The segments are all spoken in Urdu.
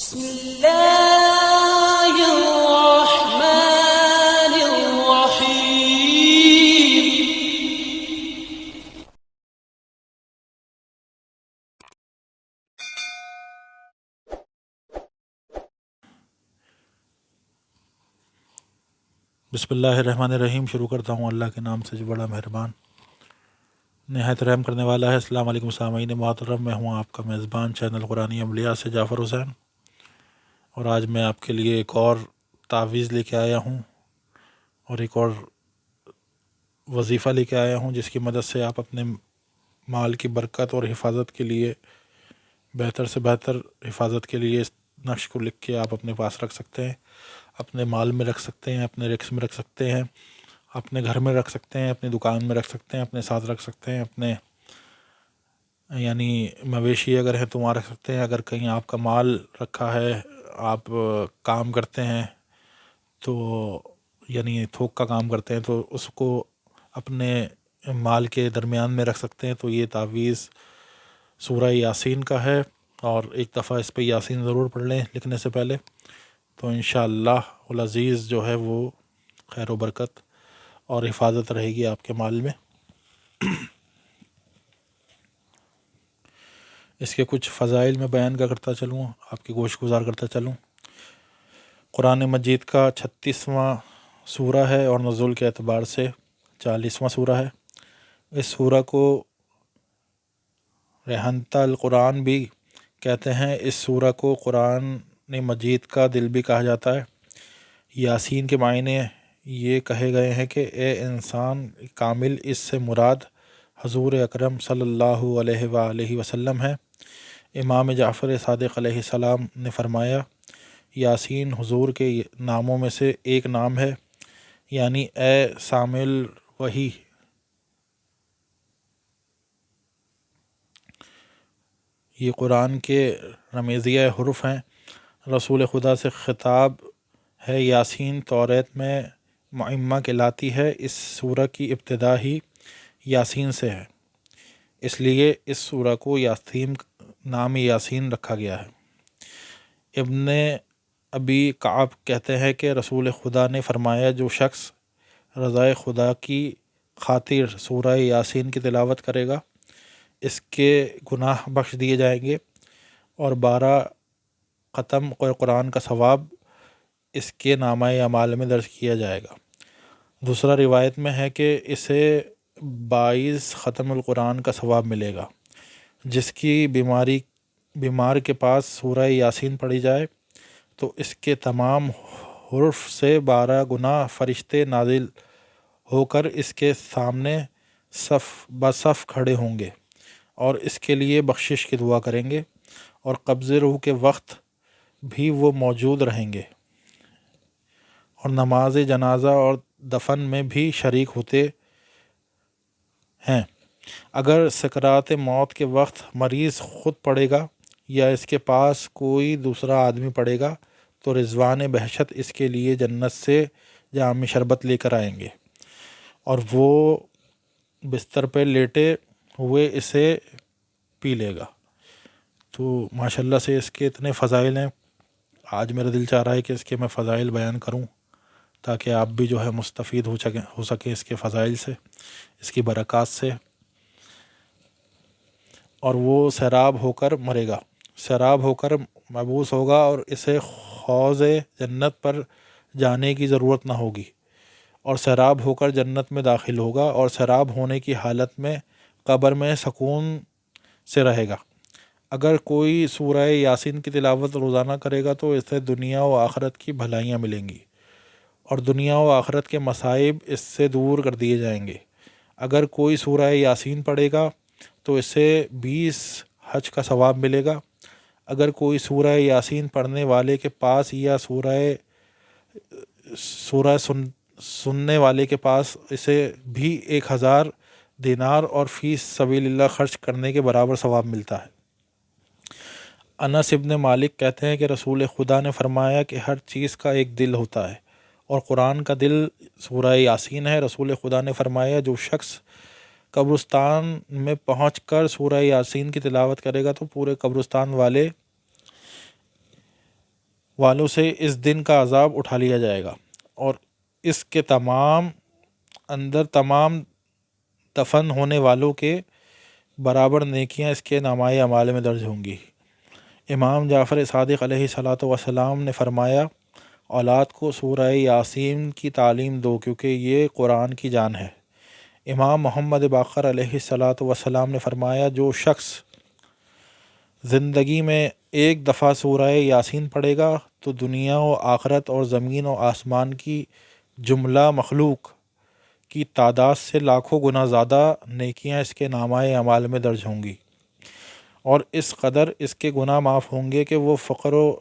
بسم الله الرحمن الرحيم. بسم اللہ الرحمن الرحیم. شروع کرتا ہوں اللہ کے نام سے جو بڑا مہربان نہایت رحم کرنے والا ہے. السلام علیکم سامعین محترم، میں ہوں آپ کا میزبان چینل قرآنی اولیاء سے جعفر حسین، اور آج میں آپ کے لیے ایک اور تعویذ لے کے آیا ہوں اور ایک اور وظیفہ لے کے آیا ہوں جس کی مدد سے آپ اپنے مال کی برکت اور حفاظت کے لیے، بہتر سے بہتر حفاظت کے لیے اس نقش کو لکھ کے آپ اپنے پاس رکھ سکتے ہیں، اپنے مال میں رکھ سکتے ہیں، اپنے رکس میں رکھ سکتے ہیں، اپنے گھر میں رکھ سکتے ہیں، اپنی دکان میں رکھ سکتے ہیں، اپنے ساتھ رکھ سکتے ہیں، اپنے یعنی مویشی اگر ہیں تو وہاں رکھ سکتے ہیں. اگر کہیں آپ کا مال رکھا ہے، آپ کام کرتے ہیں تو یعنی تھوک کا کام کرتے ہیں تو اس کو اپنے مال کے درمیان میں رکھ سکتے ہیں. تو یہ تعویذ سورہ یاسین کا ہے، اور ایک دفعہ اس پہ یاسین ضرور پڑھ لیں لکھنے سے پہلے، تو انشاءاللہ العزیز جو ہے وہ خیر و برکت اور حفاظت رہے گی آپ کے مال میں. اس کے کچھ فضائل میں بیان کرتا چلوں، آپ کی گوش گزار کرتا چلوں. قرآن مجید کا 36واں سورہ ہے اور نزول کے اعتبار سے 40واں سورہ ہے. اس سورہ کو ریحانۃ القرآن بھی کہتے ہیں. اس سورہ کو قرآن مجید کا دل بھی کہا جاتا ہے. یاسین کے معنی یہ کہے گئے ہیں کہ اے انسان کامل، اس سے مراد حضور اکرم صلی اللہ علیہ وآلہ وسلم ہے. امام جعفر صادق علیہ السلام نے فرمایا، یاسین حضور کے ناموں میں سے ایک نام ہے، یعنی اے شامل وحی. یہ قرآن کے رمیزیہ حروف ہیں. رسول خدا سے خطاب ہے. یاسین توریت میں معمہ کہلاتی ہے. اس سورہ کی ابتدا ہی یاسین سے ہے، اس لیے اس سورہ کو یاسین نام یاسین رکھا گیا ہے. ابن ابی کعب کہتے ہیں کہ رسول خدا نے فرمایا، جو شخص رضائے خدا کی خاطر سورہ یاسین کی تلاوت کرے گا اس کے گناہ بخش دیے جائیں گے، اور 12 ختم قرآن کا ثواب اس کے نامہ اعمال میں درج کیا جائے گا. دوسرا روایت میں ہے کہ اسے 22 ختم القرآن کا ثواب ملے گا. جس کی بیمار کے پاس سورہ یاسین پڑھی جائے تو اس کے تمام حروف سے 12 گنا فرشتے نازل ہو کر اس کے سامنے صف بصف کھڑے ہوں گے اور اس کے لیے بخشش کی دعا کریں گے، اور قبض روح کے وقت بھی وہ موجود رہیں گے، اور نماز جنازہ اور دفن میں بھی شریک ہوتے ہیں. اگر سکرات موت کے وقت مریض خود پڑے گا یا اس کے پاس کوئی دوسرا آدمی پڑے گا تو رضوان بہشت اس کے لیے جنت سے جام شربت لے کر آئیں گے، اور وہ بستر پہ لیٹے ہوئے اسے پی لے گا. تو ماشاءاللہ سے اس کے اتنے فضائل ہیں. آج میرا دل چاہ رہا ہے کہ اس کے میں فضائل بیان کروں تاکہ آپ بھی جو ہے مستفید ہو سکیں اس کے فضائل سے، اس کی برکات سے. اور وہ سیراب ہو کر مرے گا، سیراب ہو کر مبعوث ہوگا، اور اسے حوض جنت پر جانے کی ضرورت نہ ہوگی، اور سیراب ہو کر جنت میں داخل ہوگا، اور سیراب ہونے کی حالت میں قبر میں سکون سے رہے گا. اگر کوئی سورہ یاسین کی تلاوت روزانہ کرے گا تو اسے دنیا و آخرت کی بھلائیاں ملیں گی، اور دنیا و آخرت کے مصائب اس سے دور کر دیے جائیں گے. اگر کوئی سورہ یاسین پڑھے گا تو اسے 20 حج کا ثواب ملے گا. اگر کوئی سورہ یاسین پڑھنے والے کے پاس یا سورہ سننے والے کے پاس اسے بھی 1000 دینار اور فی سبیل اللہ خرچ کرنے کے برابر ثواب ملتا ہے. انس ابن مالک کہتے ہیں کہ رسول خدا نے فرمایا کہ ہر چیز کا ایک دل ہوتا ہے، اور قرآن کا دل سورہ یاسین ہے. رسول خدا نے فرمایا، جو شخص قبرستان میں پہنچ کر سورہ یاسین کی تلاوت کرے گا تو پورے قبرستان والے والوں سے اس دن کا عذاب اٹھا لیا جائے گا، اور اس کے تمام دفن ہونے والوں کے برابر نیکیاں اس کے نامۂ اعمال میں درج ہوں گی۔ امام جعفر صادق علیہ الصلوۃ والسلام نے فرمایا، اولاد کو سورہ یاسین کی تعلیم دو کیونکہ یہ قرآن کی جان ہے۔ امام محمد باقر علیہ الصلوۃ والسلام نے فرمایا، جو شخص زندگی میں ایک دفعہ سورہ یاسین پڑھے گا تو دنیا و آخرت اور زمین و آسمان کی جملہ مخلوق کی تعداد سے لاکھوں گنا زیادہ نیکیاں اس کے نامۂ اعمال میں درج ہوں گی، اور اس قدر اس کے گناہ معاف ہوں گے کہ وہ فقر و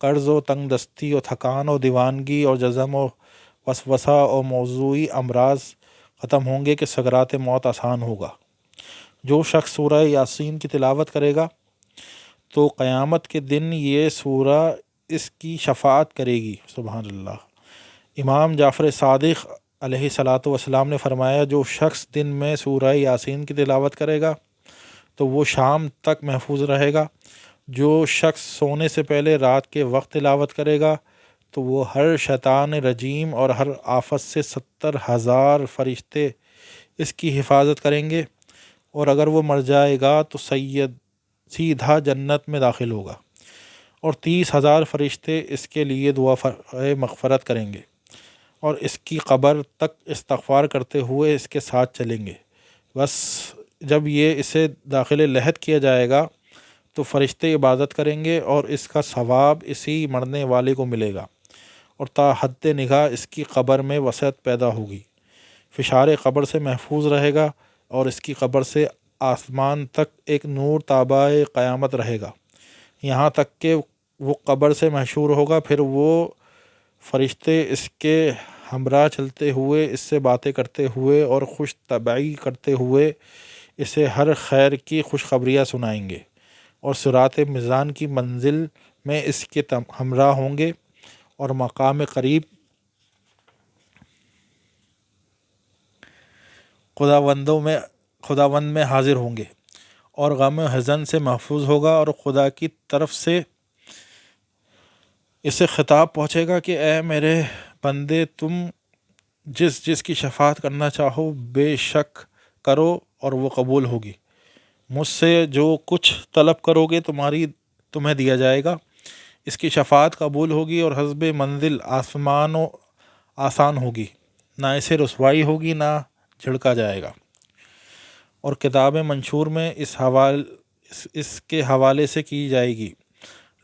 قرض و تنگ دستی و تھکان و دیوانگی اور جزم و وسوسہ اور موضوعی امراض ختم ہوں گے کہ سکرات موت آسان ہوگا۔ جو شخص سورہ یاسین کی تلاوت کرے گا تو قیامت کے دن یہ سورہ اس کی شفاعت کرے گی۔ سبحان اللہ۔ امام جعفر صادق علیہ الصلوۃ والسلام نے فرمایا، جو شخص دن میں سورہ یاسین کی تلاوت کرے گا تو وہ شام تک محفوظ رہے گا۔ جو شخص سونے سے پہلے رات کے وقت تلاوت کرے گا تو وہ ہر شیطان رجیم اور ہر آفت سے 70,000 فرشتے اس کی حفاظت کریں گے، اور اگر وہ مر جائے گا تو سیدھا جنت میں داخل ہوگا، اور 30,000 فرشتے اس کے لیے دعا مغفرت کریں گے، اور اس کی قبر تک استغفار کرتے ہوئے اس کے ساتھ چلیں گے۔ بس جب یہ اسے داخل لحد کیا جائے گا تو فرشتے عبادت کریں گے اور اس کا ثواب اسی مرنے والے کو ملے گا، اور تا حد نگاہ اس کی قبر میں وسعت پیدا ہوگی، فشار قبر سے محفوظ رہے گا، اور اس کی قبر سے آسمان تک ایک نور تابع قیامت رہے گا، یہاں تک کہ وہ قبر سے محشور ہوگا۔ پھر وہ فرشتے اس کے ہمراہ چلتے ہوئے، اس سے باتیں کرتے ہوئے اور خوش طبعی کرتے ہوئے اسے ہر خیر کی خوشخبریاں سنائیں گے، اور صراط میزان کی منزل میں اس کے ہمراہ ہوں گے، اور مقام قریب خداوند میں حاضر ہوں گے، اور غم و حزن سے محفوظ ہوگا، اور خدا کی طرف سے اسے خطاب پہنچے گا کہ اے میرے بندے، تم جس کی شفاعت کرنا چاہو بے شک کرو اور وہ قبول ہوگی۔ مجھ سے جو کچھ طلب کرو گے تمہیں دیا جائے گا۔ اس کی شفاعت قبول ہوگی اور حسب منزل آسان ہوگی، نہ اسے رسوائی ہوگی نہ جھڑکا جائے گا۔ اور کتاب منشور میں اس کے حوالے سے کی جائے گی۔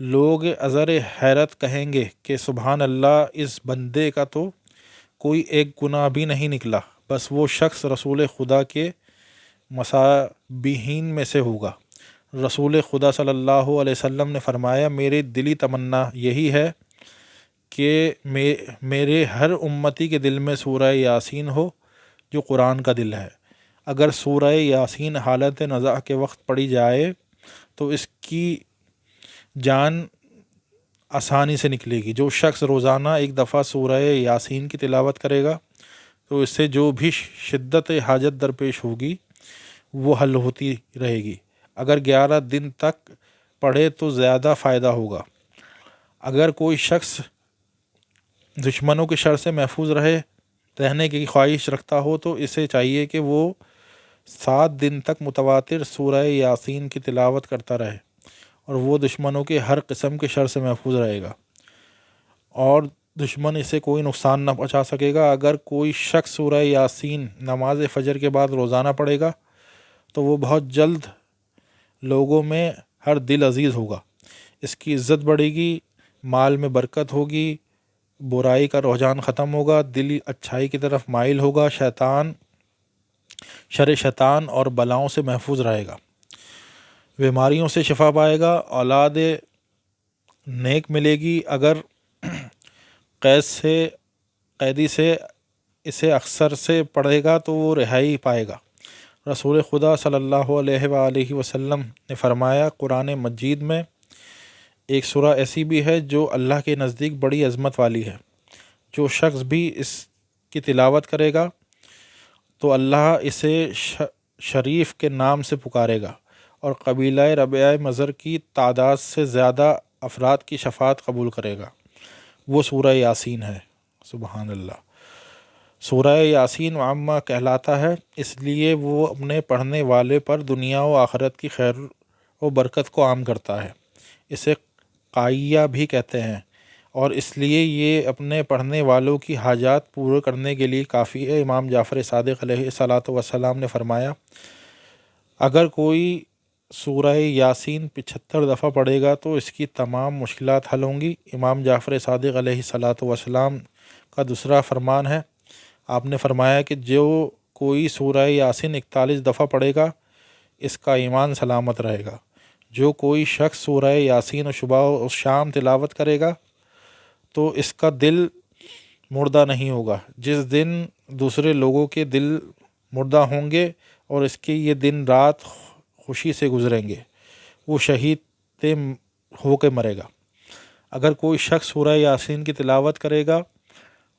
لوگ ازر حیرت کہیں گے کہ سبحان اللہ، اس بندے کا تو کوئی ایک گناہ بھی نہیں نکلا، بس وہ شخص رسول خدا کے مصابیحین میں سے ہوگا۔ رسول خدا صلی اللہ علیہ وسلم نے فرمایا، میری دلی تمنا یہی ہے کہ میرے ہر امتی کے دل میں سورہ یاسین ہو جو قرآن کا دل ہے۔ اگر سورہ یاسین حالت نزاع کے وقت پڑھی جائے تو اس کی جان آسانی سے نکلے گی۔ جو شخص روزانہ ایک دفعہ سورہ یاسین کی تلاوت کرے گا تو اس سے جو بھی شدت حاجت درپیش ہوگی وہ حل ہوتی رہے گی۔ اگر 11 دن تک پڑھے تو زیادہ فائدہ ہوگا۔ اگر کوئی شخص دشمنوں کے شر سے محفوظ رہنے کی خواہش رکھتا ہو تو اسے چاہیے کہ وہ 7 دن تک متواتر سورہ یاسین کی تلاوت کرتا رہے، اور وہ دشمنوں کے ہر قسم کے شر سے محفوظ رہے گا، اور دشمن اسے کوئی نقصان نہ پہنچا سکے گا۔ اگر کوئی شخص سورہ یاسین نماز فجر کے بعد روزانہ پڑھے گا تو وہ بہت جلد لوگوں میں ہر دل عزیز ہوگا، اس کی عزت بڑھے گی، مال میں برکت ہوگی، برائی کا رجحان ختم ہوگا، دل اچھائی کی طرف مائل ہوگا، شر شیطان اور بلاؤں سے محفوظ رہے گا، بیماریوں سے شفا پائے گا، اولاد نیک ملے گی۔ اگر قیدی سے اسے اکثر سے پڑھے گا تو وہ رہائی پائے گا۔ رسول خدا صلی اللہ علیہ وآلہ وسلم نے فرمایا، قرآن مجید میں ایک سورہ ایسی بھی ہے جو اللہ کے نزدیک بڑی عظمت والی ہے۔ جو شخص بھی اس کی تلاوت کرے گا تو اللہ اسے شریف کے نام سے پکارے گا، اور قبیلہ ربیعہ مضر کی تعداد سے زیادہ افراد کی شفاعت قبول کرے گا، وہ سورہ یاسین ہے۔ سبحان اللہ۔ سورہ یاسین معمہ کہلاتا ہے، اس لیے وہ اپنے پڑھنے والے پر دنیا و آخرت کی خیر و برکت کو عام کرتا ہے۔ اسے قائیہ بھی کہتے ہیں، اور اس لیے یہ اپنے پڑھنے والوں کی حاجات پورے کرنے کے لیے کافی ہے۔ امام جعفر صادق علیہ الصلاۃ والسلام نے فرمایا، اگر کوئی سورہ یاسین 75 دفعہ پڑھے گا تو اس کی تمام مشکلات حل ہوں گی۔ امام جعفر صادق علیہ الصلاۃ والسلام کا دوسرا فرمان ہے، آپ نے فرمایا کہ جو کوئی سورہ یاسین 41 دفعہ پڑھے گا اس کا ایمان سلامت رہے گا۔ جو کوئی شخص سورہ یاسین و صبح و شام تلاوت کرے گا تو اس کا دل مردہ نہیں ہوگا، جس دن دوسرے لوگوں کے دل مردہ ہوں گے اور اس کے یہ دن رات خوشی سے گزریں گے، وہ شہید ہو کے مرے گا۔ اگر کوئی شخص سورہ یاسین کی تلاوت کرے گا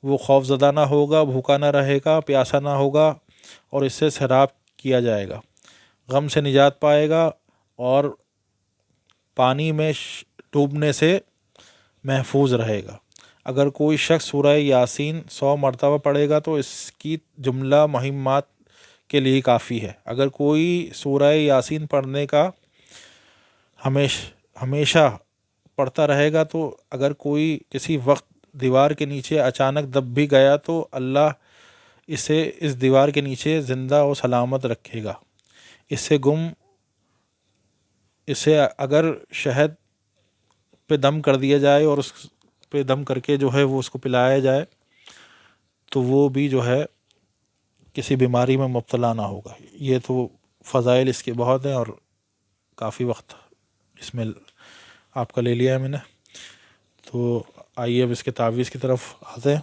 وہ خوف زدہ نہ ہوگا، بھوکا نہ رہے گا، پیاسا نہ ہوگا، اور اس سے سیراب کیا جائے گا، غم سے نجات پائے گا اور پانی میں ڈوبنے سے محفوظ رہے گا۔ اگر کوئی شخص سورہ یاسین 100 مرتبہ پڑھے گا تو اس کی جملہ مہمات کے لیے کافی ہے۔ اگر کوئی سورہ یاسین پڑھنے کا ہمیشہ پڑھتا رہے گا تو اگر کوئی کسی وقت دیوار کے نیچے اچانک دب بھی گیا تو اللہ اسے اس دیوار کے نیچے زندہ و سلامت رکھے گا۔ اسے اگر شہد پہ دم کر دیا جائے اور اس پہ دم کر کے جو ہے وہ اس کو پلایا جائے تو وہ بھی جو ہے کسی بیماری میں مبتلا نہ ہوگا۔ یہ تو فضائل اس کے بہت ہیں اور کافی وقت اس میں آپ کا لے لیا ہے میں نے، تو آئیے اب اس کے تعویذ کی طرف آتے ہیں۔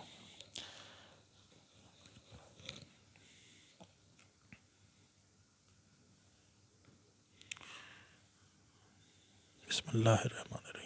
بسم اللہ الرحمن الرحیم۔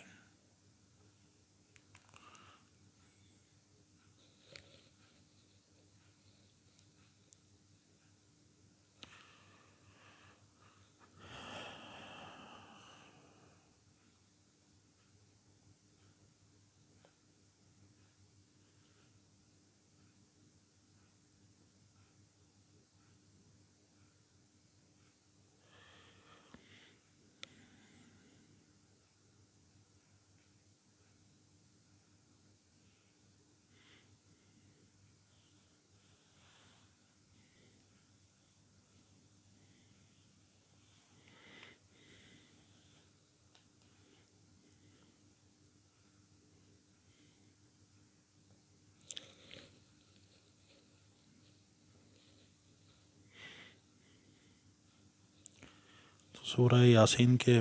سورہ یاسین کے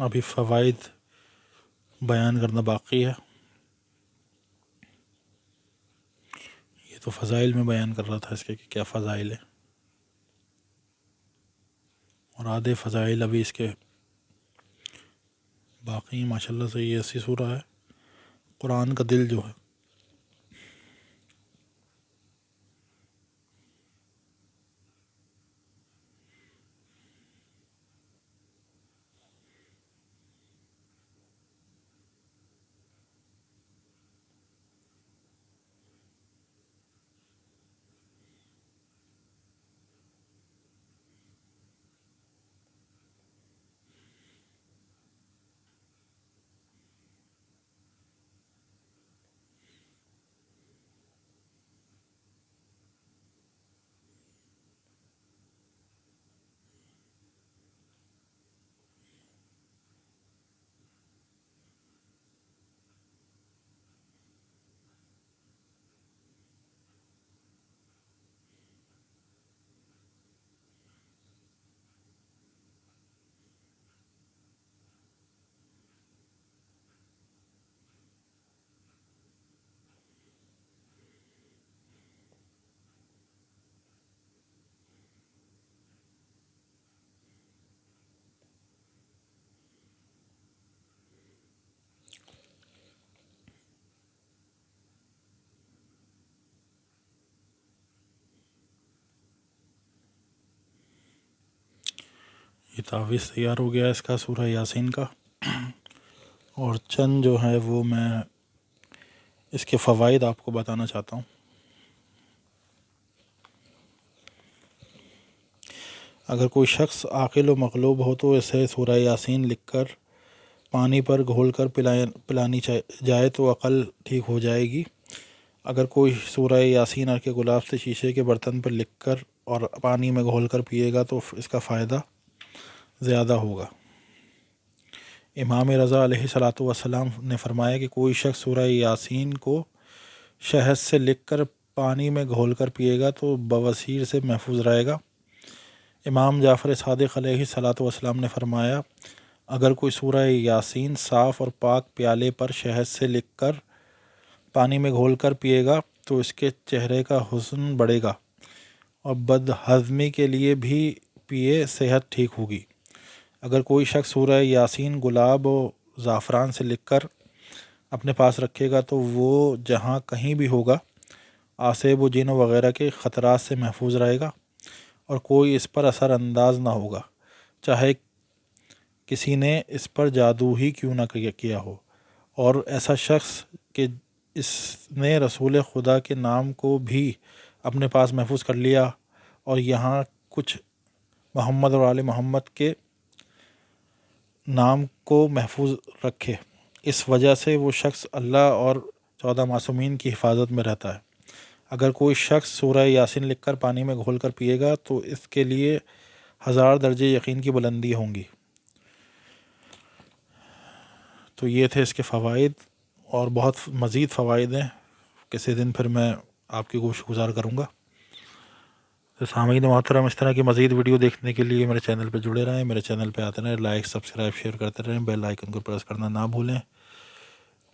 ابھی فوائد بیان کرنا باقی ہے، یہ تو فضائل میں بیان کر رہا تھا اس کے کہ کیا فضائل ہیں، اور آدھے فضائل ابھی اس کے باقی ہیں۔ ماشاءاللہ سے یہ ایسی سورہ ہے، قرآن کا دل جو ہے یہ تعویذ تیار ہو گیا اس کا سورہ یاسین کا۔ اور چند جو ہے وہ میں اس کے فوائد آپ کو بتانا چاہتا ہوں۔ اگر کوئی شخص عاقل و مغلوب ہو تو اسے سورہ یاسین لکھ کر پانی پر گھول کر پلانی جائے تو عقل ٹھیک ہو جائے گی۔ اگر کوئی سورہ یاسین عرق گلاب سے شیشے کے برتن پر لکھ کر اور پانی میں گھول کر پیے گا تو اس کا فائدہ زیادہ ہوگا۔ امام رضا علیہ الصلوۃ والسلام نے فرمایا کہ کوئی شخص سورہ یاسین کو شہد سے لکھ کر پانی میں گھول کر پیے گا تو بواسیر سے محفوظ رہے گا۔ امام جعفر صادق علیہ الصلوۃ والسلام نے فرمایا اگر کوئی سورہ یاسین صاف اور پاک پیالے پر شہد سے لکھ کر پانی میں گھول کر پیے گا تو اس کے چہرے کا حسن بڑھے گا، اور بد ہضمی کے لیے بھی پیے صحت ٹھیک ہوگی۔ اگر کوئی شخص سورہ یاسین گلاب و زعفران سے لکھ کر اپنے پاس رکھے گا تو وہ جہاں کہیں بھی ہوگا آسیب و جن وغیرہ کے خطرات سے محفوظ رہے گا، اور کوئی اس پر اثر انداز نہ ہوگا، چاہے کسی نے اس پر جادو ہی کیوں نہ کیا ہو۔ اور ایسا شخص کہ اس نے رسول خدا کے نام کو بھی اپنے پاس محفوظ کر لیا اور یہاں کچھ محمد اور آل محمد کے نام کو محفوظ رکھے، اس وجہ سے وہ شخص اللہ اور 14 معصومین کی حفاظت میں رہتا ہے۔ اگر کوئی شخص سورہ یاسین لکھ کر پانی میں گھول کر پیے گا تو اس کے لیے 1000 درجے یقین کی بلندی ہوں گی۔ تو یہ تھے اس کے فوائد، اور بہت مزید فوائد ہیں، کسی دن پھر میں آپ کی گوش گزار کروں گا۔ تو سامعین محترم، اس طرح کی مزید ویڈیو دیکھنے کے لیے میرے چینل پہ جڑے رہیں، میرے چینل پہ آتے رہیں، لائک سبسکرائب شیئر کرتے رہیں، بیل آئیکن کو پریس کرنا نہ بھولیں۔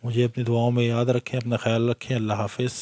مجھے اپنی دعاؤں میں یاد رکھیں، اپنا خیال رکھیں۔ اللہ حافظ۔